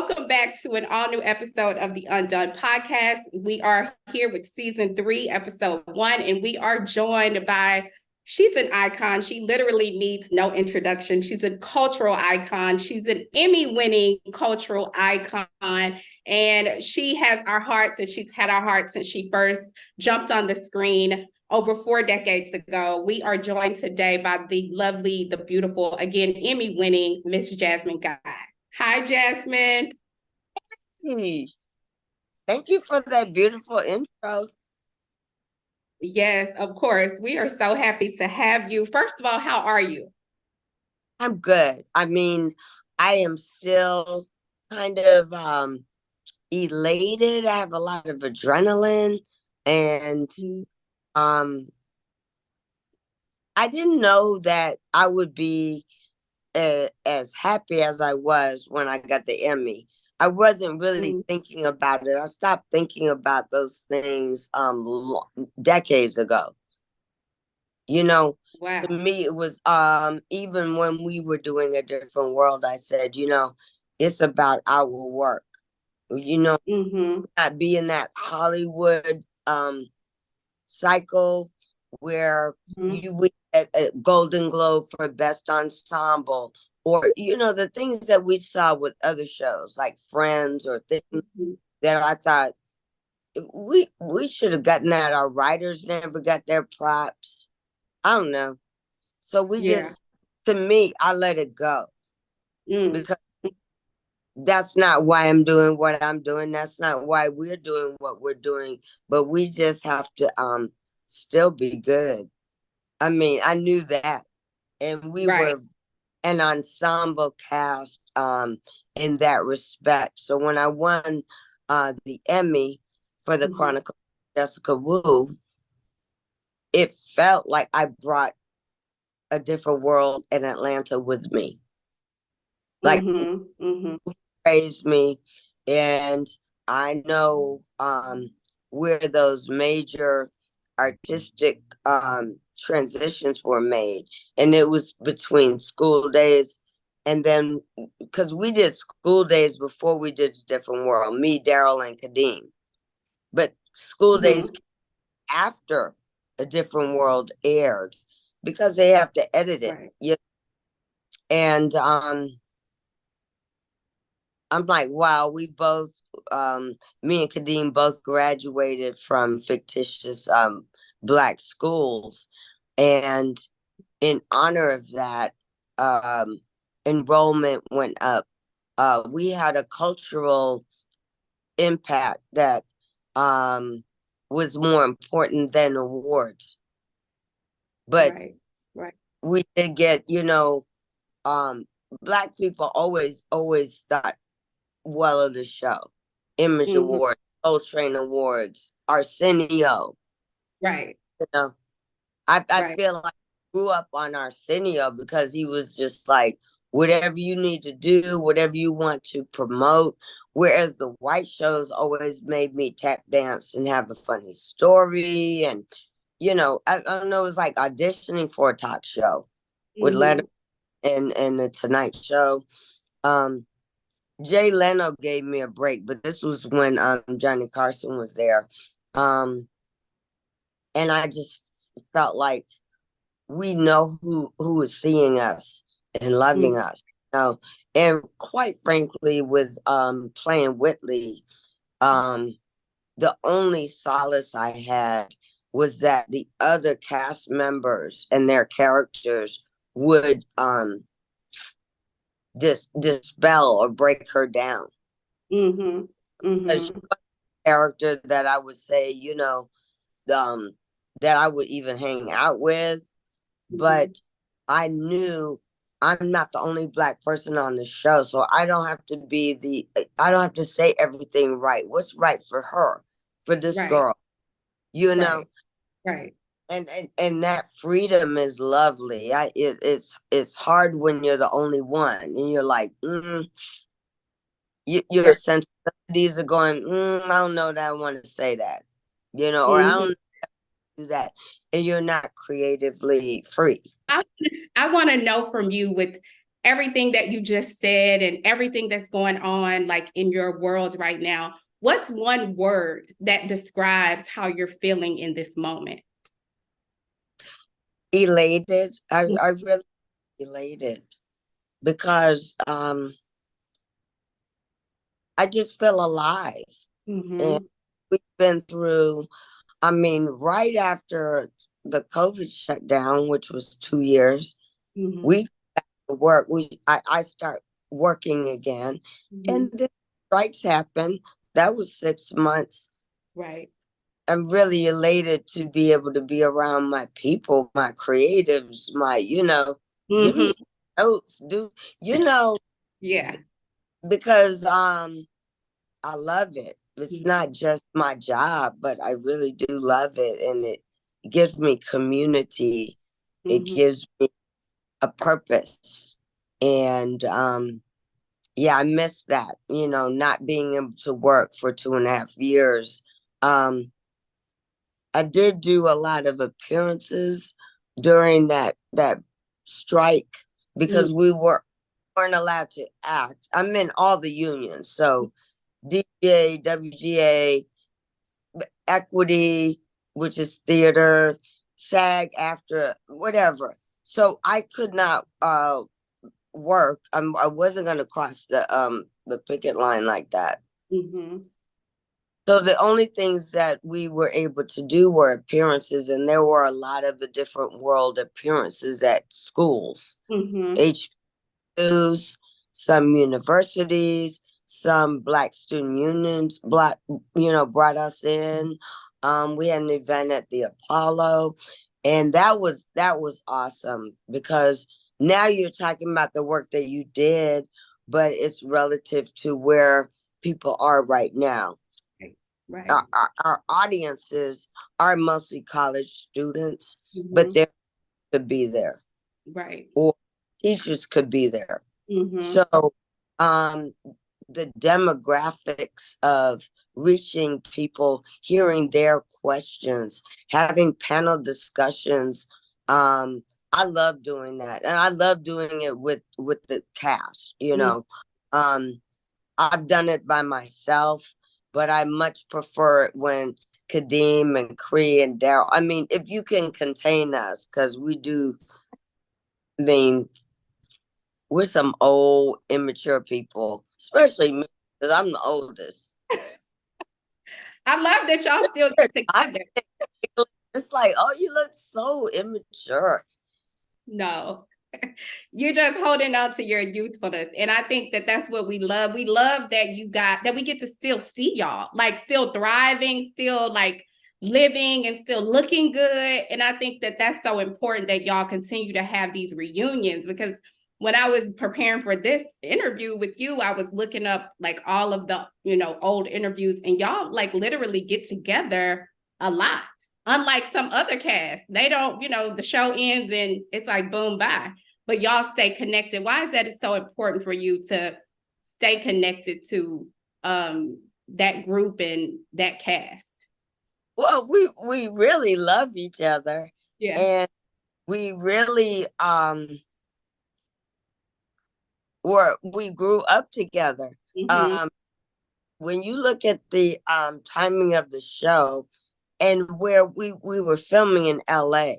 Welcome back to an all new episode of the UNDUNN podcast. We are here with season 3, episode 1, and we are joined by, she's an icon. She literally needs no introduction. She's a cultural icon. She's an Emmy-winning cultural icon, and she has our hearts, and she's had our hearts since she first jumped on the screen over 4 decades ago. We are joined today by the lovely, the beautiful, again, Emmy-winning Miss Jasmine Guy. Hi, Jasmine. Hey, thank you for that beautiful intro. Yes, of course. We are so happy to have you. First of all, how are you? I'm good. I mean, I am still kind of elated. I have a lot of adrenaline, and I didn't know that I would be as happy as I was when I got the Emmy. I wasn't really thinking about it. I stopped thinking about those things decades ago. You know, Wow. to me, it was even when we were doing A Different World, I said, it's about our work. Not be in that Hollywood cycle where you would get a Golden Globe for Best Ensemble, or the things that we saw with other shows like Friends, or things that I thought we should have gotten that. Our writers never got their props. I don't know. So to me, I let it go because that's not why I'm doing what I'm doing. That's not why we're doing what we're doing. But we just have to still be good. I mean, I knew that, and we were an ensemble cast in that respect. So when I won the Emmy for the Chronicle of Jessica Wu, it felt like I brought A Different World in Atlanta with me. Like, praised me, and I know where those major artistic transitions were made, and it was between School Daze, and then because we did School Daze before we did A Different World, me, Daryl, and Kadeem, but School Daze after A Different World aired, because they have to edit it. And I'm like, wow, we both, me and Kadeem both graduated from fictitious Black schools. And in honor of that, enrollment went up. We had a cultural impact that was more important than awards. But we did get, Black people always thought well of the show. Image Awards, Soul Train Awards, Arsenio. I feel like I grew up on Arsenio because he was just like, whatever you need to do, whatever you want to promote. Whereas the white shows always made me tap dance and have a funny story. And, I don't know, it was like auditioning for a talk show with Letterman and the Tonight Show. Jay Leno gave me a break, but this was when Johnny Carson was there. And I just felt like we know who is seeing us and loving us. And quite frankly, with playing Whitley, the only solace I had was that the other cast members and their characters would dispel or break her down. She was a character that I would say, that I would even hang out with. But I knew I'm not the only Black person on the show, so I don't have to say everything right. What's right for her, for this girl, And that freedom is lovely. It's hard when you're the only one, and you're like, your sensibilities are going, I don't know that I want to say that, or I don't do that, and you're not creatively free. I want to know from you, with everything that you just said and everything that's going on like in your world right now, what's one word that describes how you're feeling in this moment? Elated. I really elated because I just feel alive. And we've been through, I mean, right after the COVID shutdown, which was 2 years, we work. I start working again, and then strikes happened. That was 6 months. Right. I'm really elated to be able to be around my people, my creatives, give me notes, Yeah. because I love it. It's not just my job, but I really do love it, and it gives me community. It gives me a purpose, and yeah, I miss that. Not being able to work for 2.5 years. I did do a lot of appearances during that strike because we weren't allowed to act. I'm in all the unions, so DJ, WGA, Equity, which is theater, SAG, after whatever. So I could not work. I wasn't going to cross the picket line like that. So the only things that we were able to do were appearances, and there were a lot of the different world appearances at schools, HBCUs, some universities, some Black student unions, brought us in. We had an event at the Apollo, and that was awesome because now you're talking about the work that you did, but it's relative to where people are right now. Right. Our audiences are mostly college students, but they could be there. Right. Or teachers could be there. So the demographics of reaching people, hearing their questions, having panel discussions, I love doing that. And I love doing it with the cast, I've done it by myself, but I much prefer it when Kadeem and Cree and Daryl. I mean, if you can contain us, because we do. I mean, we're some old, immature people, especially me, because I'm the oldest. I love that y'all still get together. It's like, oh, you look so immature. No, you're just holding on to your youthfulness. And I think that that's what we love. We love that that we get to still see y'all, like still thriving, still like living and still looking good. And I think that that's so important that y'all continue to have these reunions, because when I was preparing for this interview with you, I was looking up like all of the, old interviews, and y'all like literally get together a lot. Unlike some other casts, they don't, the show ends and it's like boom, bye. But y'all stay connected. Why is that it's so important for you to stay connected to that group and that cast? Well, we really love each other. Yeah. And we really we grew up together. When you look at the timing of the show and where we were filming in LA.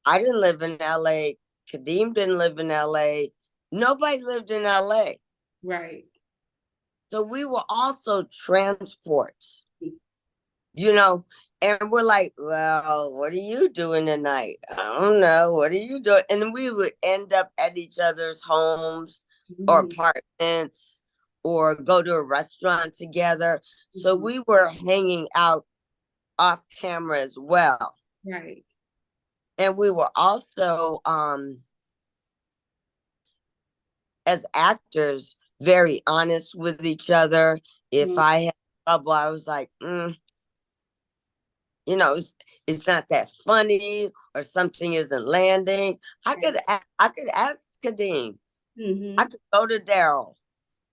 I didn't live in LA. Kadeem didn't live in LA. Nobody lived in LA. Right. So we were also transports, and we're like, well, what are you doing tonight? I don't know. What are you doing? And we would end up at each other's homes or apartments or go to a restaurant together. So we were hanging out off camera as well. Right. And we were also, as actors, very honest with each other. If I had trouble, I was like, it's not that funny, or something isn't landing. I could ask Kadeem. I could go to Daryl.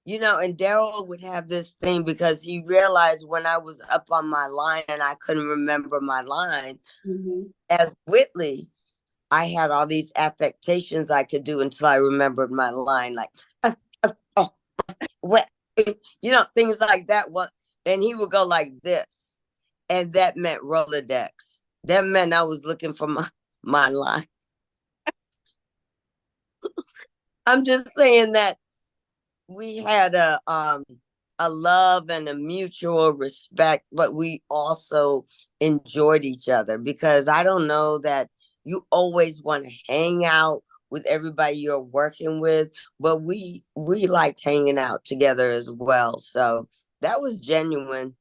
And Daryl would have this thing because he realized when I was up on my line and I couldn't remember my line, as Whitley, I had all these affectations I could do until I remembered my line, like, oh, what, things like that. What? And he would go like this, and that meant Rolodex. That meant I was looking for my line. I'm just saying that we had a love and a mutual respect, but we also enjoyed each other, because I don't know that you always want to hang out with everybody you're working with, but we liked hanging out together as well. So that was genuine.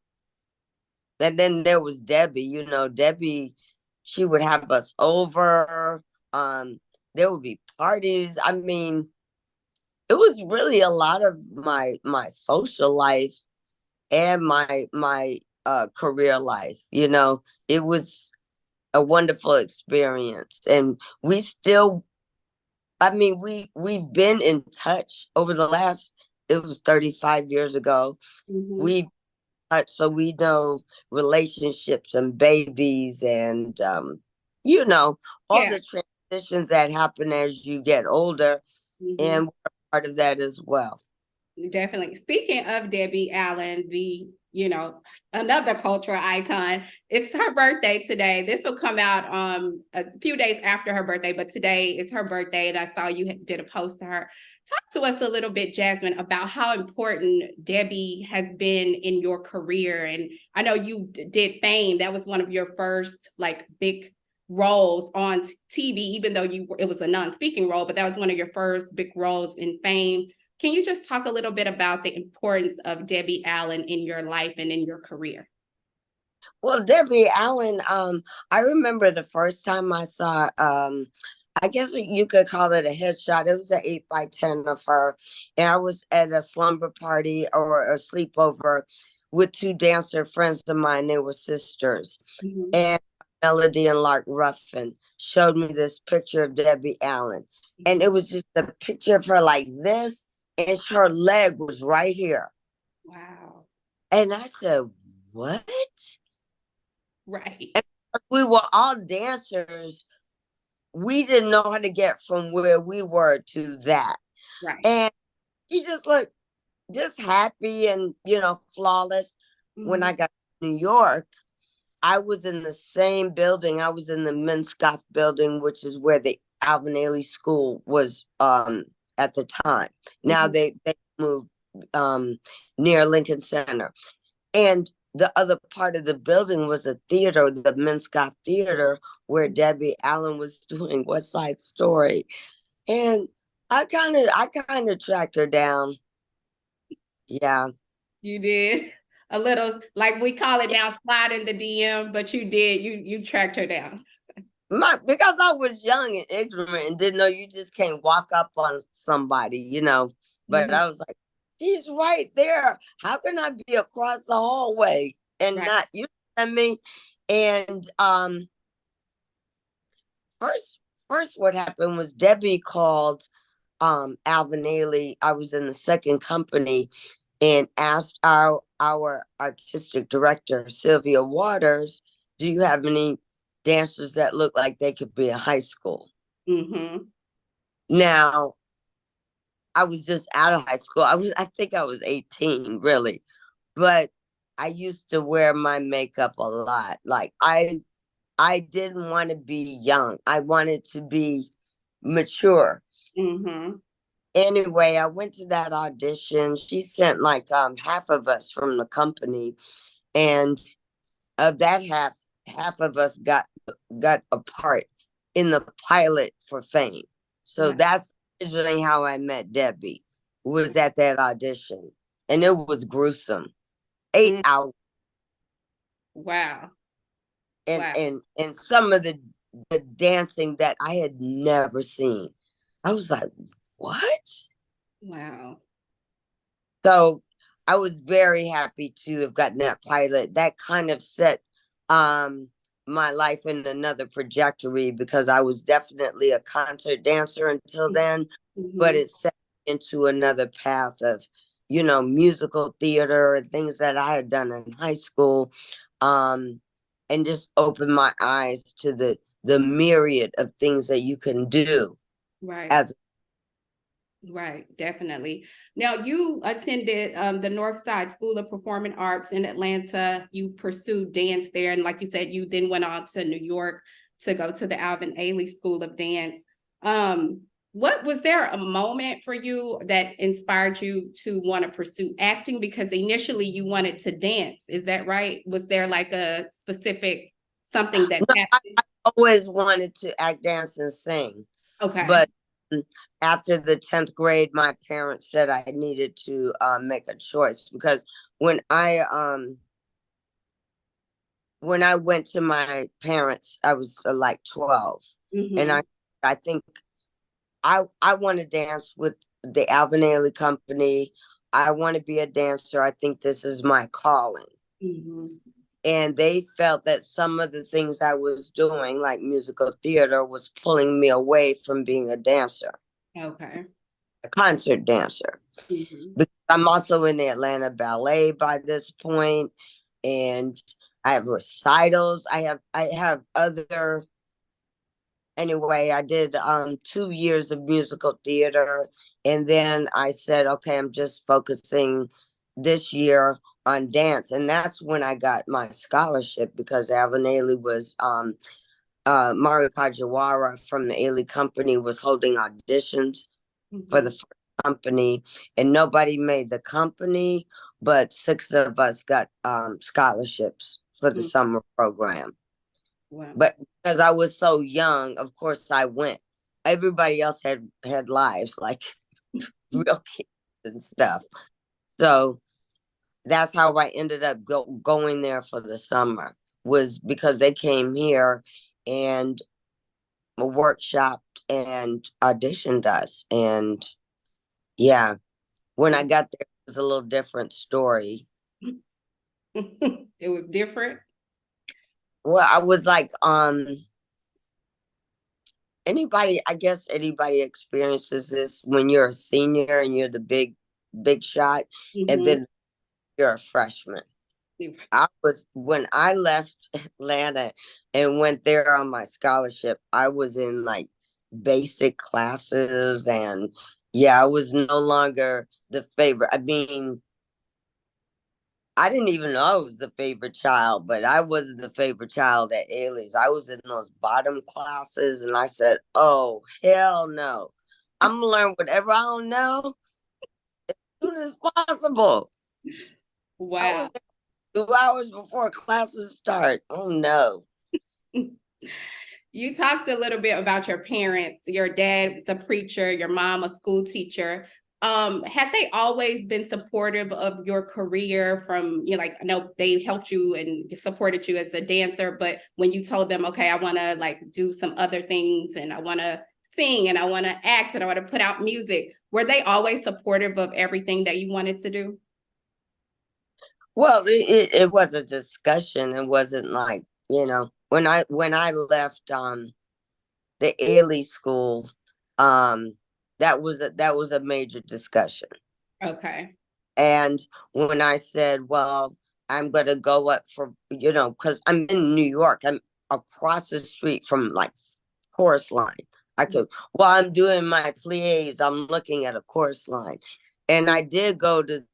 And then there was Debbie. Debbie, she would have us over. There would be parties. I mean, it was really a lot of my social life and my career life. It was a wonderful experience, and we still, I mean, we've been in touch over the last, it was 35 years ago. We so we know relationships and babies, and all Yeah. the transitions that happen as you get older, and we're part of that as well. Definitely. Speaking of Debbie Allen, another cultural icon, it's her birthday today. This will come out a few days after her birthday, but today is her birthday, and I saw you did a post to her. Talk to us a little bit, Jasmine, about how important Debbie has been in your career. And I know you did Fame. That was one of your first big roles on TV, even though it was a non-speaking role, but that was one of your first big roles in Fame. Can you just talk a little bit about the importance of Debbie Allen in your life and in your career? Well, Debbie Allen, I remember the first time I saw, I guess you could call it a headshot. It was an 8x10 of her. And I was at a slumber party or a sleepover with two dancer friends of mine. They were sisters. And Melody and Lark Ruffin showed me this picture of Debbie Allen. And it was just a picture of her like this, and her leg was right here. Wow. And I said, what? Right. And we were all dancers. We didn't know how to get from where we were to that. Right. And she just looked just happy and, flawless. When I got to New York, I was in the same building. I was in the Minskoff building, which is where the Alvin Ailey School was at the time. Now they moved near Lincoln Center. And the other part of the building was a theater, the Minskoff Theater, where Debbie Allen was doing West Side Story. And I kind of tracked her down. Yeah. You did a little, like we call it now, slide in the DM, but you did, you tracked her down. Because I was young and ignorant and didn't know you just can't walk up on somebody, But I was like, she's right there. How can I be across the hallway and not, you know what I mean? And first what happened was Debbie called Alvin Ailey. I was in the second company, and asked our artistic director, Sylvia Waters, do you have any dancers that look like they could be in high school? Now, I was just out of high school. I think I was 18, really. But I used to wear my makeup a lot. Like I didn't want to be young. I wanted to be mature. Anyway, I went to that audition. She sent half of us from the company, and of that half of us got a part in the pilot for Fame. So that's originally how I met Debbie, was at that audition. And it was gruesome. 8 hours. Wow. And some of the dancing that I had never seen. I was like, what? Wow. So I was very happy to have gotten that pilot. That kind of set my life in another trajectory, because I was definitely a concert dancer until then, but it set me into another path of, musical theater and things that I had done in high school, and just opened my eyes to the the myriad of things that you can do. Right. As Right, definitely. Now, you attended the Northside School of Performing Arts in Atlanta. You pursued dance there. And like you said, you then went on to New York to go to the Alvin Ailey School of Dance. What was there a moment for you that inspired you to want to pursue acting? Because initially you wanted to dance. Is that right? Was there like a specific something that happened? I always wanted to act, dance, and sing. Okay. But after the 10th grade, my parents said I needed to make a choice, because when I went to my parents, I was like 12. Mm-hmm. And I think I want to dance with the Alvin Ailey Company. I want to be a dancer. I think this is my calling. Mm-hmm. And they felt that some of the things I was doing, like musical theater, was pulling me away from being a dancer, Okay. a concert dancer. Mm-hmm. Because I'm also in the Atlanta Ballet by this point, and I have recitals. I have other. Anyway, I did 2 years of musical theater, and then I said, okay, I'm just focusing this year on dance. And that's when I got my scholarship, because Alvin Ailey was Mario Kajiwara from the Ailey Company was holding auditions for the first company, and nobody made the company, but 6 of us got scholarships for the summer program. Wow. But because I was so young, of course I went. Everybody else had lives, like real kids and stuff. So that's how I ended up going there for the summer, was because they came here and workshopped and auditioned us. And yeah, when I got there, it was a little different story. It was different. Well, I was like, I guess anybody experiences this when you're a senior and you're the big shot, and then you're a freshman. When I left Atlanta and went there on my scholarship, I was in like basic classes, and yeah, I was no longer the favorite. I mean, I didn't even know I was the favorite child, but I wasn't the favorite child at Ailey's. I was in those bottom classes, and I said, oh, hell no. I'm gonna learn whatever I don't know as soon as possible. I Wow. was there 2 hours before classes start. Oh no. You talked a little bit about your parents. Your dad's a preacher, your mom a school teacher. Had they always been supportive of your career from, like, I know they helped you and supported you as a dancer, but when you told them, okay, I want to like do some other things and I want to sing and I want to act and I want to put out music, were they always supportive of everything that you wanted to do? Well, it was a discussion. It wasn't like, when I left the Ailey school, that was a major discussion. Okay. And when I said, well, I'm going to go up for, because I'm in New York, I'm across the street from like chorus line. While I'm doing my plies, I'm looking at a chorus line. And I did go to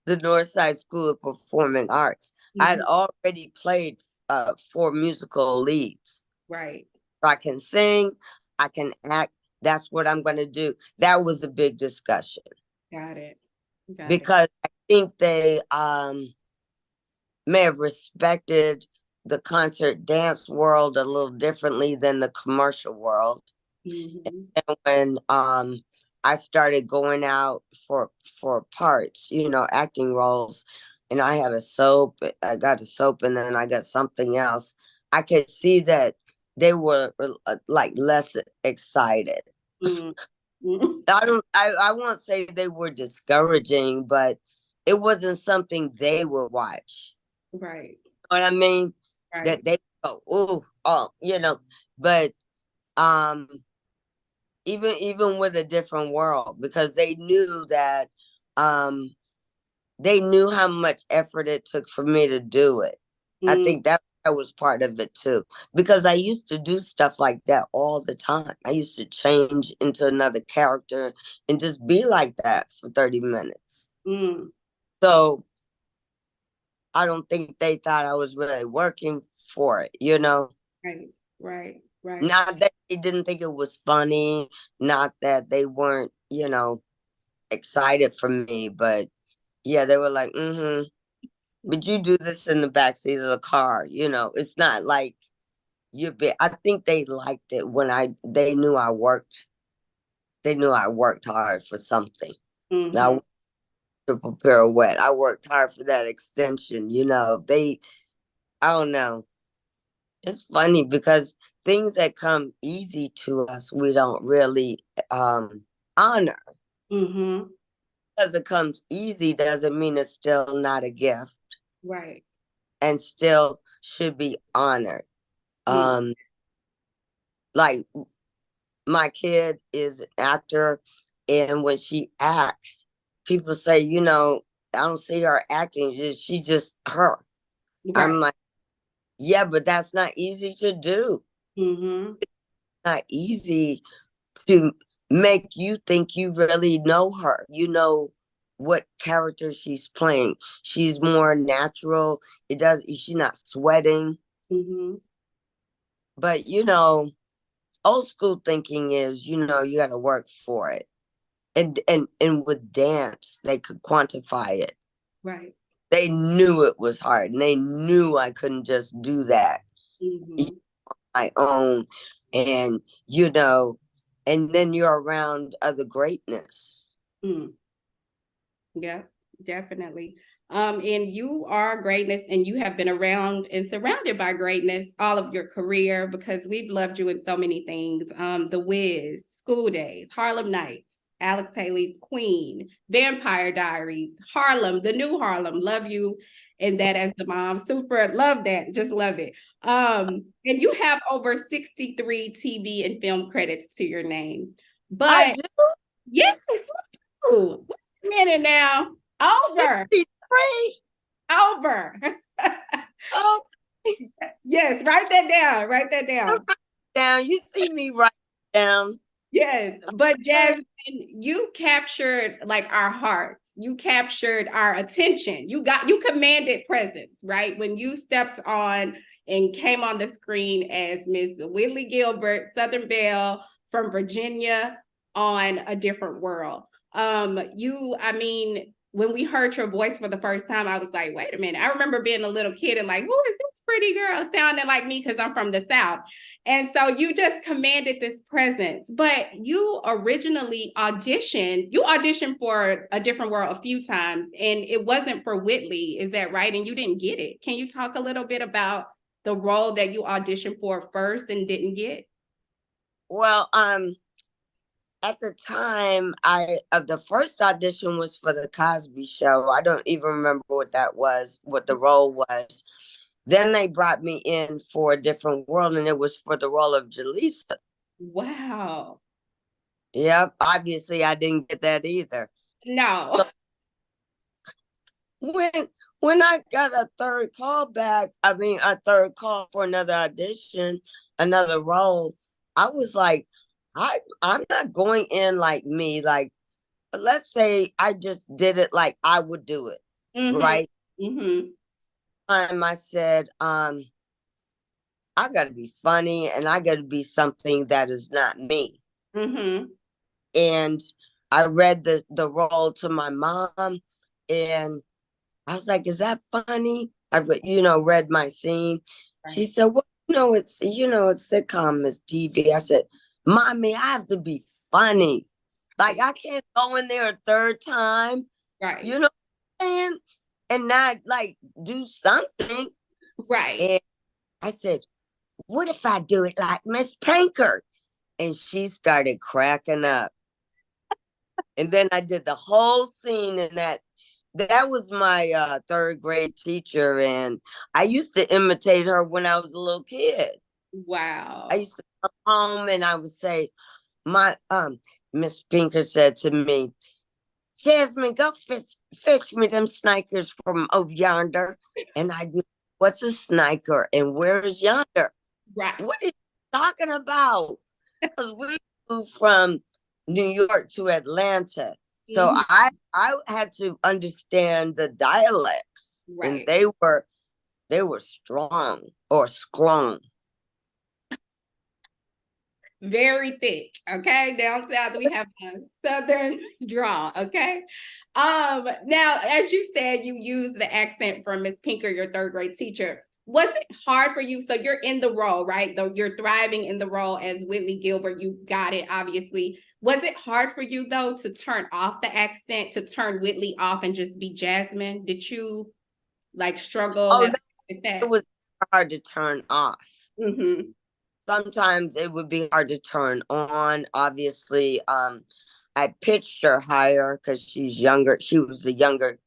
the Northside School of Performing Arts. I'd already played 4 musical leads. Right. I can sing, I can act. That's what I'm going to do. That was a big discussion. Got it. Because I think they may have respected the concert dance world a little differently than the commercial world. And when I started going out for parts, acting roles, and I got a soap, and then I got something else, I could see that they were like less excited. I won't say they were discouraging, but it wasn't something they would watch. Right. You know what I mean? Right. That they go, oh, but even with a different world, because they knew that they knew how much effort it took for me to do it. I think that that was part of it too, because I used to do stuff like that all the time. I used to change into another character and just be like that for 30 minutes. Mm. So I don't think they thought I was really working for it, you know? Right, right, right. Not that they didn't think it was funny, not that they weren't, you know, excited for me, but yeah, they were like, mm-hmm. But you do this in the backseat of the car, you know. It's not like I think they liked it when they knew I worked. They knew I worked hard for something. Mm-hmm. Now, triple pirouette. I worked hard for that extension, you know. I don't know. It's funny because things that come easy to us, we don't really honor. Mm-hmm. Because it comes easy doesn't mean it's still not a gift Right. and still should be honored. Mm. Like my kid is an actor, and when she acts, people say, you know, I don't see her acting. She just her. I'm Right. like, yeah, but that's not easy to do. Mm-hmm. Not easy to make you think you really know her. You know what character she's playing. She's more natural. She's not sweating. Mm-hmm. But you know, old school thinking is, you know, you gotta work for it. And with dance, they could quantify it. Right. They knew it was hard and they knew I couldn't just do that Mm-hmm. my own. And you know, and then you're around other greatness. Mm. Yeah, definitely. And you are greatness, and you have been around and surrounded by greatness all of your career, because we've loved you in so many things. The Wiz, School Daze, Harlem Nights, Alex Haley's Queen, Vampire Diaries, Harlem, the new Harlem. Love you and that as the mom. Super love that. Just love it. And you have over 63 TV and film credits to your name. I But do. yes, wait a minute now. Over. 53. Over. Oh, Yes, write that down. Write that down. down. You see me write down. Yes, but Jasmine, you captured like our hearts. You captured our attention. You commanded presence, right? When you stepped on and came on the screen as Miss Whitley Gilbert, Southern Belle from Virginia on A Different World. I mean, when we heard your voice for the first time, I was like, wait a minute. I remember being a little kid and like, who is this pretty girl sounding like me? Because I'm from the South. And so you just commanded this presence, but you auditioned for A Different World a few times, and it wasn't for Whitley. Is that right? And you didn't get it. Can you talk a little bit about the role that you auditioned for first and didn't get? Well, at the time, the first audition was for the Cosby Show. I don't even remember what that was, what the role was. Then they brought me in for A Different World, and it was for the role of Jaleesa. Wow. Yep, obviously I didn't get that either. No. So when I got a third call for another audition, another role, I was like, I'm not going in like me. Like, let's say I just did it like I would do it, Mm-hmm. right? Mm-hmm. I said, I got to be funny and I got to be something that is not me. Mm-hmm. And I read the role to my mom, and I was like, "Is that funny?" I read my scene. She Right. said, "Well, it's a sitcom, it's TV." I said, "Mommy, I have to be funny. Like I can't go in there a third time, Right. you know what I'm saying, and not like do something." Right. And I said, "What if I do it like Miss Pinker?" And she started cracking up. And then I did the whole scene in that. That was my third grade teacher, and I used to imitate her when I was a little kid. I Wow. used to come home and I would say, my Miss Pinker said to me, "Jasmine, go fish me them snikers from over yonder." And I do, what's a sniker and where is yonder? Right. What are you talking about? Because we moved from New York to Atlanta. So Mhm. I had to understand the dialects. And Right. they were strong or strong. Very thick. Okay. Down south, we have a southern draw. Okay. Now, as you said, you used the accent from Miss Pinker, your third grade teacher. Was it hard for you? So you're in the role, right? Though you're thriving in the role as Whitley Gilbert. You got it, obviously. Was it hard for you though to turn off the accent, to turn Whitley off and just be Jasmine? Did you like struggle Oh, no, with it that? was hard to turn off. Mm-hmm. Sometimes it would be hard to turn on. Obviously, I pitched her higher because she's younger. She was a younger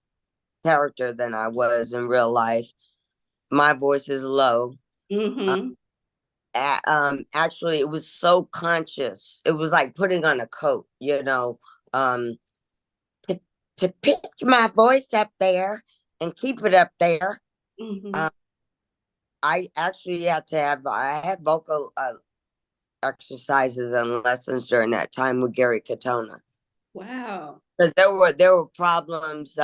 character than I was in real life. My voice is low. Mm-hmm. Actually, it was so conscious. It was like putting on a coat, um, to, to pitch my voice up there and keep it up there. Mm-hmm. Um, I actually I had vocal exercises and lessons during that time with Gary Katona. Wow. Because there were problems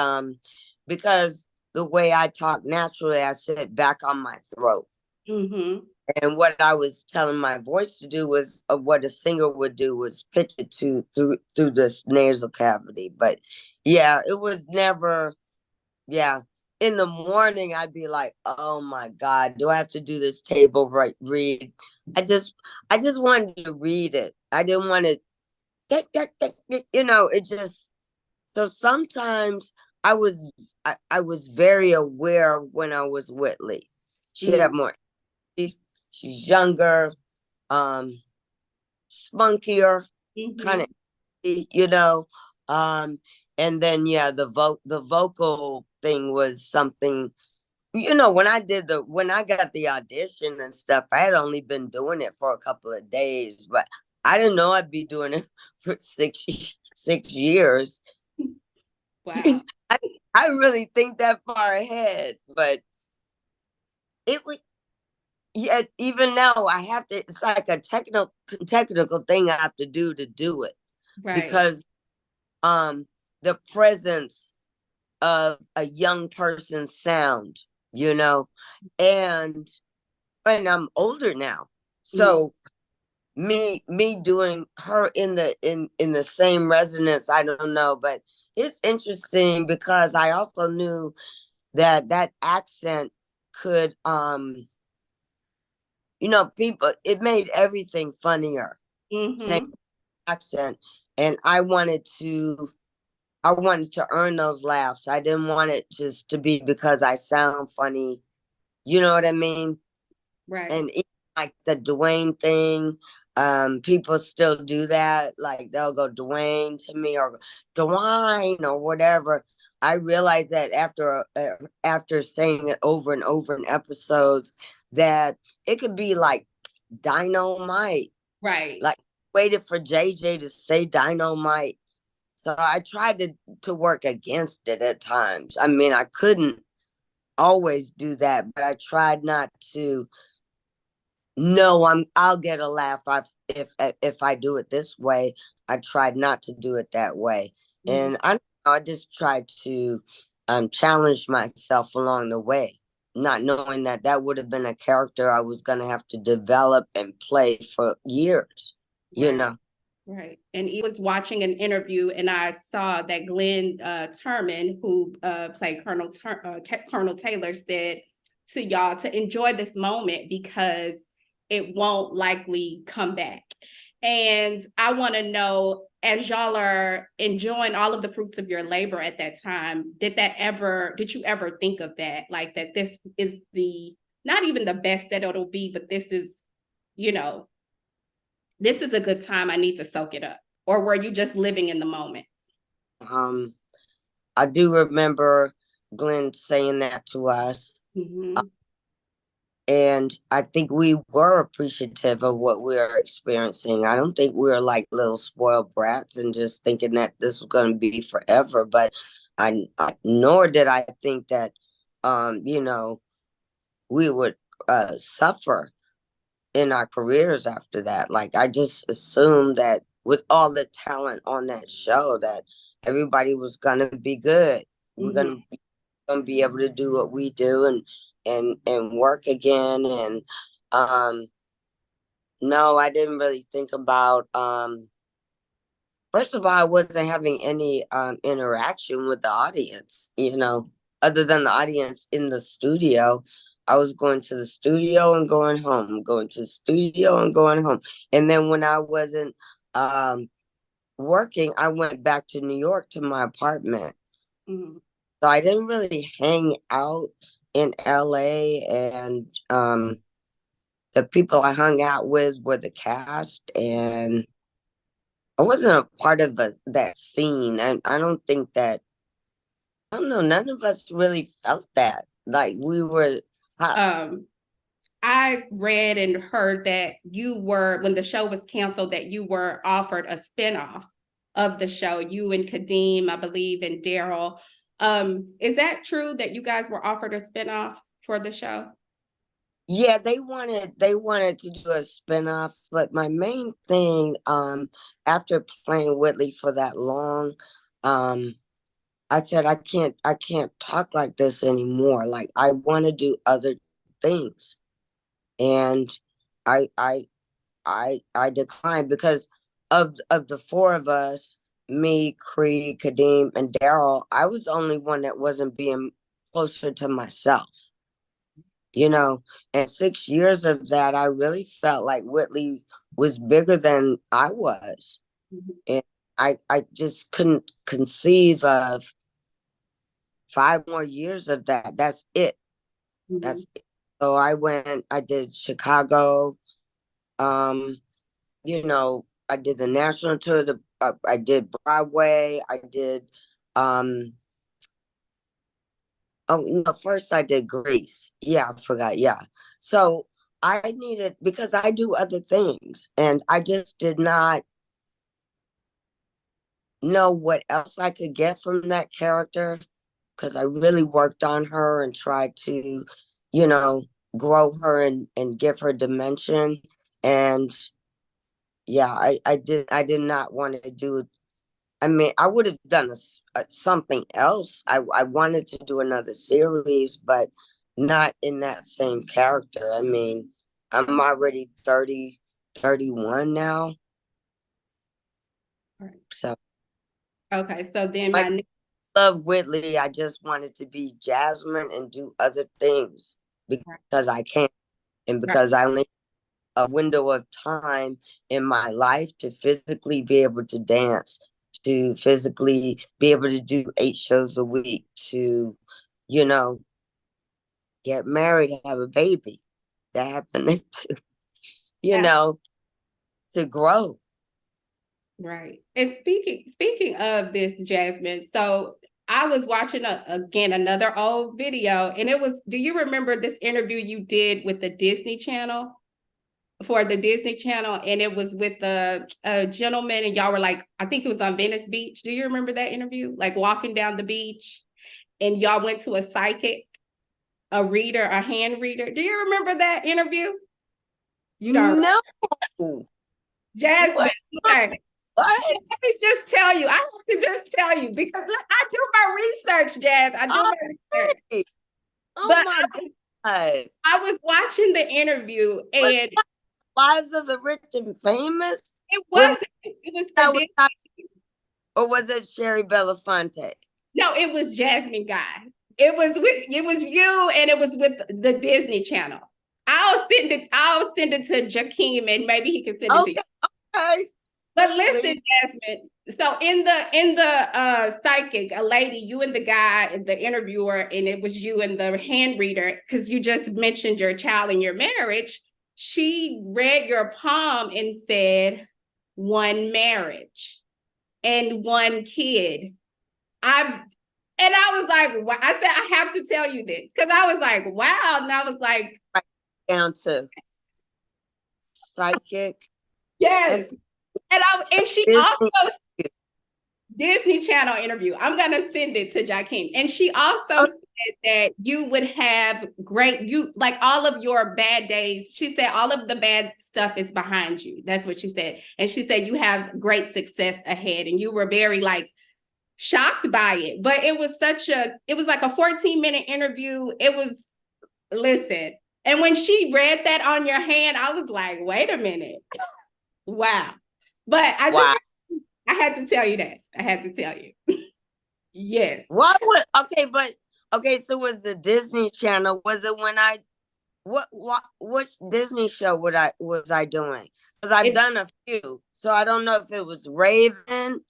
because the way I talk naturally, I sit back on my throat. Mm-hmm. And what I was telling my voice to do was what a singer would do was pitch it through this nasal cavity. But yeah, it was never, yeah. In the morning I'd be like, oh my God, do I have to do this table read? I just wanted to read it. I didn't want to it just so sometimes I was very aware when I was Whitley. She had more she's younger, um, spunkier, kind Mm-hmm. of, you know. Um, and then yeah, the vocal thing was something. When I got the audition and stuff, I had only been doing it for a couple of days, but I didn't know I'd be doing it for 6 years. Wow. I I really think that far ahead, but it was yet even now I have to. It's like a technical thing I have to do it Right. because um the presence of a young person's sound, you know, and I'm older now, Mm. so me doing her in the same resonance, I don't know, but it's interesting because I also knew that accent could people, it made everything funnier, same Mm-hmm. accent, and I wanted to earn those laughs. I didn't want it just to be because I sound funny, you know what I mean? Right. And even like the Dwayne thing, people still do that. Like they'll go Dwayne to me or Dwayne or whatever. I realized that after saying it over and over in episodes, that it could be like dynamite. Right. Like waited for JJ to say dynamite. So I tried to work against it at times. I mean, I couldn't always do that, but I tried not to. No, I'll get a laugh if I do it this way. I tried not to do it that way. Mm-hmm. And I just tried to challenge myself along the way, not knowing that would have been a character I was going to have to develop and play for years, you Right. know. Right. And he was watching an interview and I saw that Glenn Turman, who played Colonel Taylor, said to y'all to enjoy this moment because it won't likely come back. And I want to know, as y'all are enjoying all of the fruits of your labor at that time, did you ever think of that? Like that this is not even the best that it'll be, but this is, you know, this is a good time. I need to soak it up. Or were you just living in the moment? Um, I do remember Glenn saying that to us. Mm-hmm. And I think we were appreciative of what we were experiencing. I don't think we were like little spoiled brats and just thinking that this was going to be forever. But nor did I think that, you know, we would suffer in our careers after that. Like, I just assumed that with all the talent on that show, that everybody was gonna be good. We're gonna be able to do what we do and work again. And no, I didn't really think about first of all, I wasn't having any interaction with the audience, other than the audience in the studio. I was going to the studio and going home, going to the studio and going home. And then when I wasn't working, I went back to New York to my apartment. So I didn't really hang out in LA, and the people I hung out with were the cast, and I wasn't a part of that scene. And I don't think that, I don't know, none of us really felt that. Like, we were. I read and heard that you were, when the show was canceled, that you were offered a spinoff of the show, you and Kadeem, I believe, and Daryl. Is that true that you guys were offered a spinoff for the show? Yeah, they wanted to do a spinoff, but my main thing, after playing Whitley for that long, I said I can't talk like this anymore. Like, I want to do other things. And I declined because of the four of us, me, Cree, Kadeem, and Daryl. I was the only one that wasn't being closer to myself, and 6 years of that, I really felt like Whitley was bigger than I was. And I just couldn't conceive of 5 more years of that. That's it. That's it. So I did Chicago. I did the national tour. I did Broadway. I did, oh no, first I did Grease. Yeah, I forgot. Yeah. So I needed, because I do other things, and I just did not know what else I could get from that character, because I really worked on her and tried to, grow her and give her dimension. And yeah, I did not want to do. I mean, I would have done something else. I wanted to do another series, but not in that same character. I mean, I'm already 30, 31 now. Right. So Okay, so then I love Whitley. I just wanted to be Jasmine and do other things because I can, and because I only have a window of time in my life to physically be able to dance, to physically be able to do 8 shows a week, to, get married, have a baby. That happened to grow. Right. And speaking of this, Jasmine, so I was watching again another old video, and it was, do you remember this interview you did with the Disney Channel? For the Disney Channel, and it was with a gentleman, and y'all were like, I think it was on Venice Beach. Do you remember that interview? Like, walking down the beach, and y'all went to a psychic, a reader, a hand reader. Do you remember that interview? You don't know. Jasmine. Okay. What? Let me just tell you. I have to just tell you, because I do my research, Jazz. I do my research. Oh, but my God. I was watching the interview, and Lives of the Rich and Famous? It was or was it Sherry Belafonte? No, it was Jasmine Guy. It was you, and it was with the Disney Channel. I'll send it to Jakeem, and maybe he can send it to you. Okay. But listen, Jasmine. So in the psychic, a lady, you and the guy, the interviewer, and it was you and the hand reader, because you just mentioned your child and your marriage. She read your palm and said, 1 marriage and 1 kid. I was like, I said, I have to tell you this, because I was like, wow. And I was like, right down to psychic. Yes. And she also, Disney Channel interview. I'm going to send it to Jakeem. And she also that you would have like all of your bad days. She said all of the bad stuff is behind you. That's what she said. And she said you have great success ahead. And you were very like shocked by it. But it was like a 14-minute interview. Listen. And when she read that on your hand, I was like, wait a minute. Wow. But I had to tell you that. I had to tell you. Yes. Okay, so was the Disney Channel, was it when which Disney show was I doing? Because I've done a few. So I don't know if it was Raven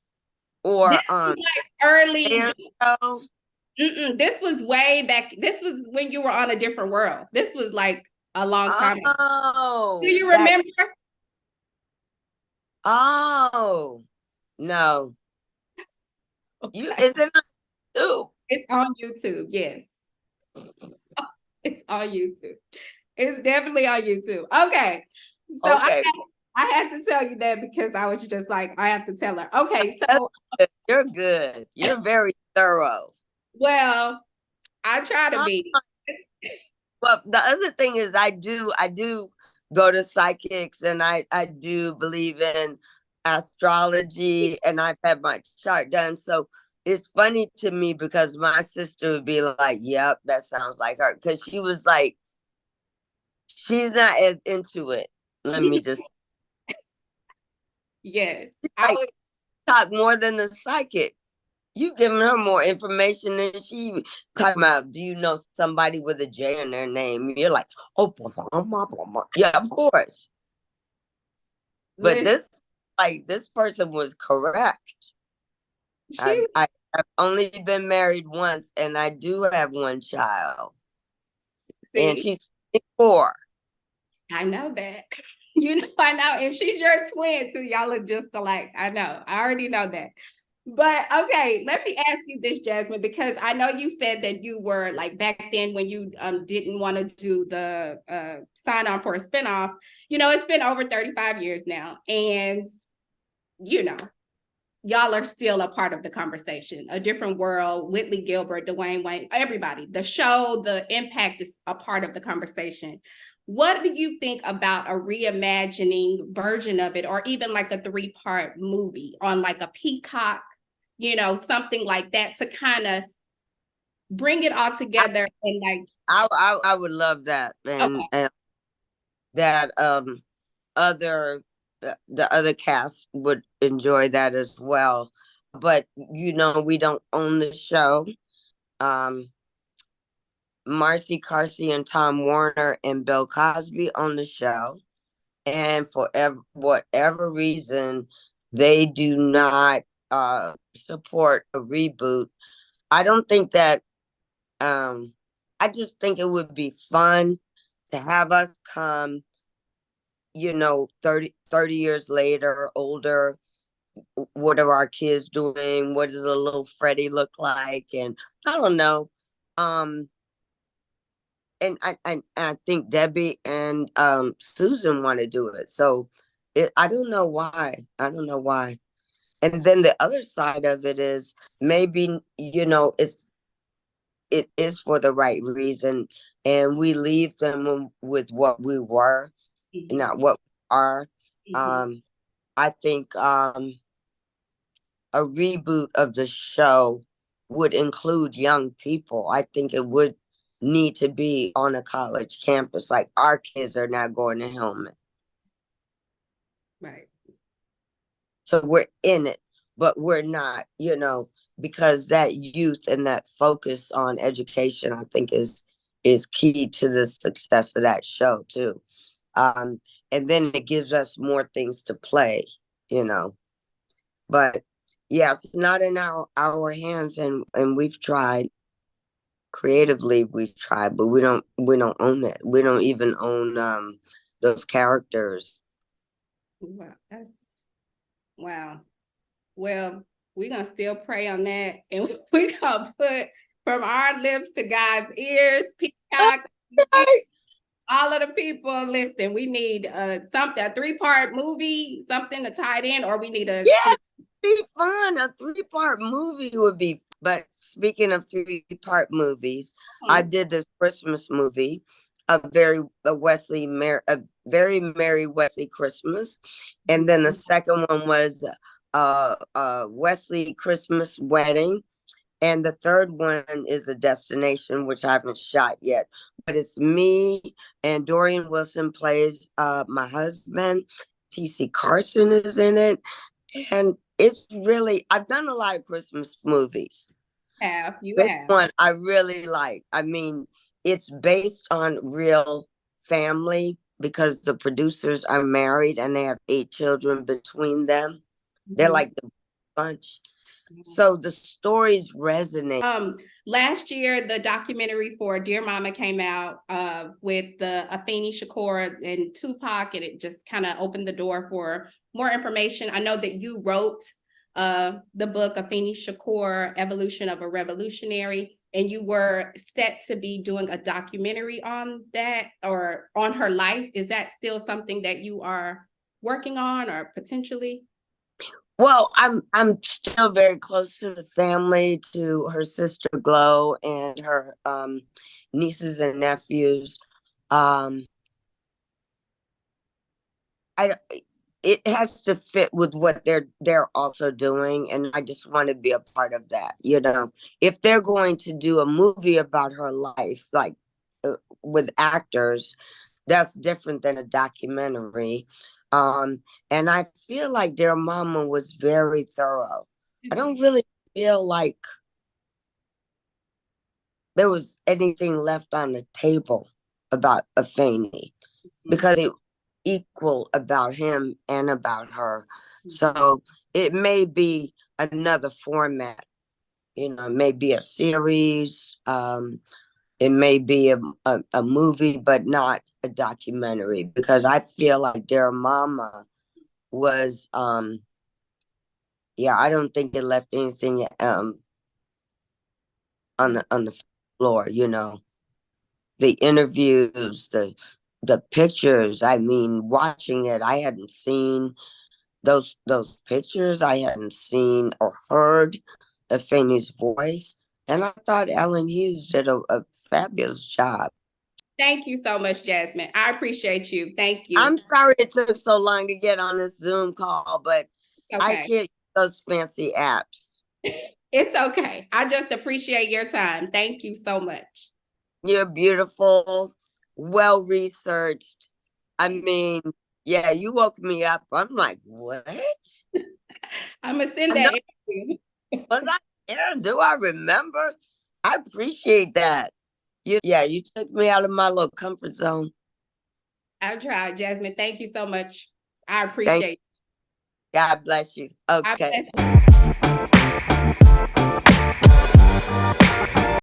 or this was like early. show. This was way back. This was when you were on a different world. This was like a long time ago. Oh. Do you remember? Oh. No. Okay. Is it on YouTube? It's on YouTube, yes. It's on YouTube. It's definitely on YouTube. Okay. So okay. I had to tell you that because I was just like, I have to tell her. Okay, so you're good. You're very thorough. Well, I try to be. Well, the other thing is I do go to psychics, and I do believe in astrology, and I've had my chart done. So it's funny to me because my sister would be like, yep, that sounds like her. Because she was like, she's not as into it. Let me just. Yes. I would talk more than the psychic. You giving her more information than she talking about. Do you know somebody with a J in their name? You're like, oh, blah, blah, blah, blah. Yeah, of course. But this person was correct. I have only been married once, and I do have one child. See? And she's 4. I know that. You know, I know. And she's your twin, too. Y'all look just alike. I know. I already know that. But okay, let me ask you this, Jasmine, because I know you said that you were like back then when you didn't want to do the sign on for a spinoff. You know, it's been over 35 years now. And, you know, y'all are still a part of the conversation. A Different World, Whitley Gilbert, Dwayne Wayne, everybody. The show, the impact is a part of the conversation. What do you think about a reimagining version of it, or even like a 3-part movie on like a Peacock, you know, something like that to kind of bring it all together? And like, I would love that. And that the other cast would enjoy that as well. But, you know, we don't own the show. Marcy Carsey and Tom Warner and Bill Cosby on the show. And for whatever reason, they do not support a reboot. I don't think that, I just think it would be fun to have us come, you know, 30 years later, older. What are our kids doing? What does a little Freddie look like? And I don't know. And I think Debbie and Susan want to do it. So I don't know why. And then the other side of it is maybe, you know, it is for the right reason, and we leave them with what we were, not what we are. I think a reboot of the show would include young people. I think it would need to be on a college campus. Like our kids are not going to Hillman. Right. So we're in it, but we're not, you know, because that youth and that focus on education, I think is key to the success of that show too. And then it gives us more things to play, you know. But yeah, it's not in our hands, and we've tried. Creatively we've tried, but we don't own it. We don't even own those characters. Wow. Well, we're gonna still pray on that, and we're gonna put From Our Lips to God's Ears, Peacock, all of the people. Listen, we need a 3-part movie, something to tie it in, or we need a be fun. A 3-part movie would be. But speaking of 3-part movies, I did this Christmas movie, a very merry Wesley Christmas, and then the second one was Wesley Christmas Wedding, and the third one is A Destination, which I haven't shot yet. But it's me, and Dorian Wilson plays my husband. T.C. Carson is in it. And it's really, I've done a lot of Christmas movies. This one I really like. I mean, it's based on real family because the producers are married and they have 8 children between them. They're like the bunch. So the stories resonate. Last year, the documentary for Dear Mama came out with the Afeni Shakur and Tupac, and it just kind of opened the door for more information. I know that you wrote the book Afeni Shakur, Evolution of a Revolutionary, and you were set to be doing a documentary on that or on her life. Is that still something that you are working on or potentially? Well, I'm still very close to the family, to her sister Glow and her nieces and nephews. It has to fit with what they're also doing, and I just want to be a part of that. You know, if they're going to do a movie about her life, like with actors, that's different than a documentary. And I feel like Dear Mama was very thorough. I don't really feel like there was anything left on the table about Afeni because it equal about him and about her. So it may be another format, you know, it may be a series, it may be a movie, but not a documentary, because I feel like Dear Mama was I don't think it left anything on the floor, you know. The interviews, the pictures, I mean, watching it, I hadn't seen those pictures. I hadn't seen or heard Afeni's voice. And I thought Ellen Hughes did a fabulous job. Thank you so much, Jasmine. I appreciate you. Thank you. I'm sorry it took so long to get on this Zoom call, but I can't use those fancy apps. It's okay. I just appreciate your time. Thank you so much. You're beautiful, well-researched. I mean, yeah, you woke me up. I'm like, what? I'm going to send that. Was I there? Do I remember? I appreciate that. You took me out of my little comfort zone. I tried, Jasmine. Thank you so much. I appreciate it. God bless you. Okay.